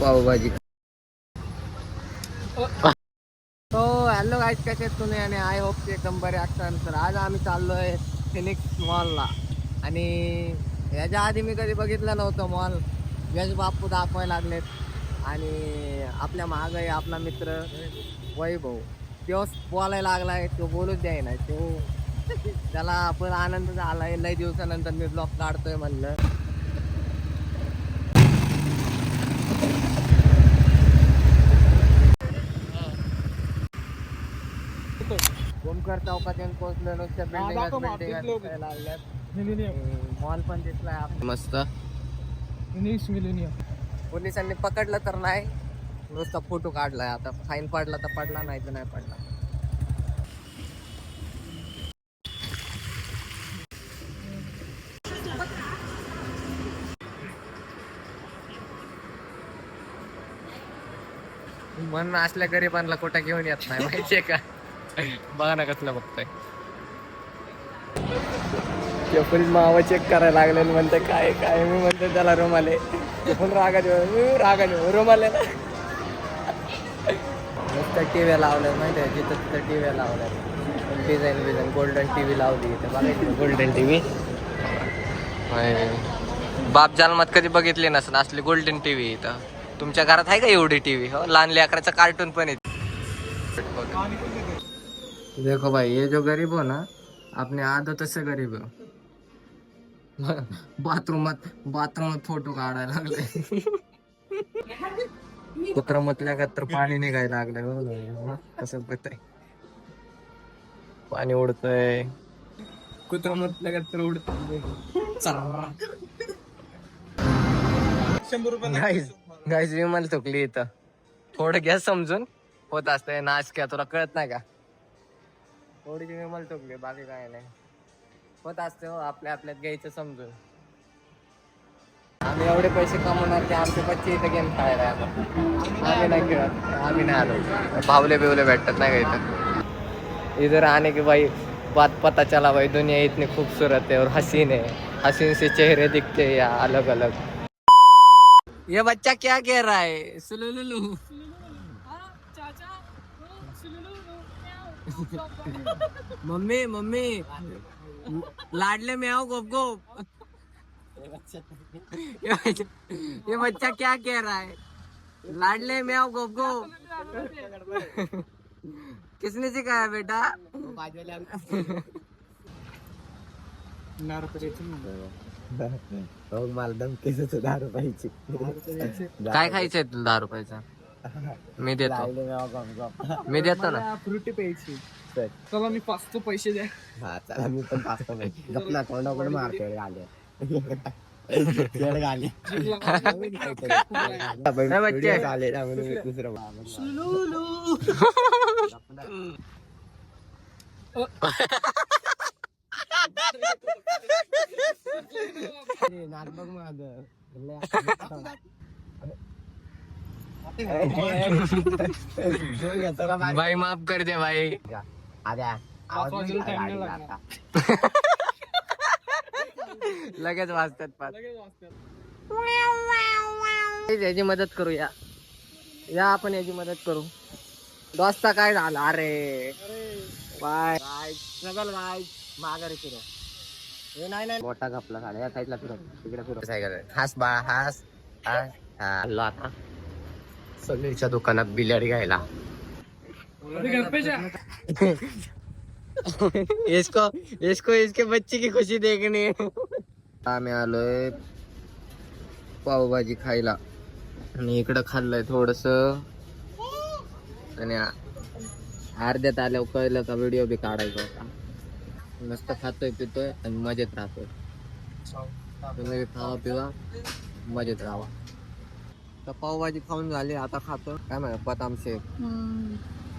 पावभाजी. तो hello guys, कसे आहेत तुम्ही? आणि आय होप ते एकदम बरे असतात. तर आज आम्ही चाललोय फिनिक्स मॉलला. आणि याच्या आधी मी कधी बघितलं नव्हतं मॉल. यश बापू दाखवायला लागलेत. आणि आपल्या माग आहे आपला मित्र वैभव. तो बोलायला लागलाय, तो बोलूच द्याय नाही. तो त्याला आपण आनंद झालाय. लई दिवसानंतर मी ब्लॉग काढतोय म्हणलं. ओमकार चौकात येऊन पोहोचलो. नुसत्या बिल्डिंग लागल्यात. मॉल पण दिसलाय मस्त. पोलिसांनी पकडलं तर नाही, नुसता फोटो काढलाय. आता फाईन पडला तर पडला, नाही तर नाही पडला. मन असल्या गरीबांना कुठं घेऊन येत नाही, माहितीये का? बघा ना कसलं बघतोय. फुल मावा चेक करायला लागले. म्हणते काय काय, मी म्हणते त्याला रुमाले. पण रागाने रुमाले ना. नुसतं टीव्ही लावलं माहितीये, जिथं तिथं टीव्ही लावल्या. डिझाईन गोल्डन टीव्ही लावली इथे. बघायची गोल्डन टीव्ही. बाप जन्मात कधी बघितली नसेल असली गोल्डन टीव्ही इथं. तुमच्या घरात आहे का एवढी टीव्ही? हो, लहान लेकराचं कार्टून पण आहे. देखो भाई, ये जो गरीब हो ना, अपने आदत से गरीब हो. बाथरूमात फोटो काढायला लागले. कुत्रा म्हटल्या का तर पाणी निघायला लागलंय. कसं बघताय, पाणी उडतंय. कुत्रा म्हटलं का तर उडतंय. गाईज विमान चुकली इथं. थोडं घ्या समजून. होत असतंय नाचक्या, तुला कळत नाही का? थोडीशी विमान चुकली, बाकी काय नाही. होत असते हो, आपल्यात घ्यायचं समजून. आम्ही एवढे पैसे कमवणार की आमचे बच्चे इथं गेम खेळायला. आम्ही नाही खेळत, आम्ही नाही आलो. भावले बिवले भेटतात नाही का इथं. इधर आने के भाई बात पता चला भाई, दुनिया इतनी खूबसूरत है और हसीन है. हसीन से चेहरे दिखते हैं अलग अलग. ये बच्चा क्या कह रहा है? सुलुलुलु. मम्मी मम्मी, लाडले में आओ गोप गोप. ये बच्चा क्या कह रहा है? लाडले में आओ गोप गोप. किसने सिखाया बेटा? मला धमकीच 10 रुपयाची. काय खायचंय तुला 10 रुपयाचा? मी देतो ना. फ्रुटी प्यायची. चला मी पाचतो, पैसे द्या. हा चला, मी पण पाचतो. गपना कोणाकडे मारतोय गाले. भाई माफ कर दे भाई. लगेच वाजतात पाच. याची मदत करू या आपण याची मदत करू. दोस्ता काय झाला? अरे बाय सगळ बाय माघारी फिरो. हे नाही मोठा घपला साड्या या साईडला फिरो, तिकडे फिरो. हास बाळा हास. आता सगळीच्या दुकानात बिलर घ्यायला. इसको इसके बच्चे की खुशी देखनी. आम्ही आलोय पावभाजी खायला. आणि इकडं खाल्लंय थोडस. आणि अर्ध्यात आल्यावर कळलं का व्हिडिओ बी काढायचा होता. मस्त खातोय पितोय आणि मजेत राहतोय. तुम्ही खावा पिवा, मजेत राहा. तर पावभाजी खाऊन झाली, आता खातो काय म्हणा बदाम शेक.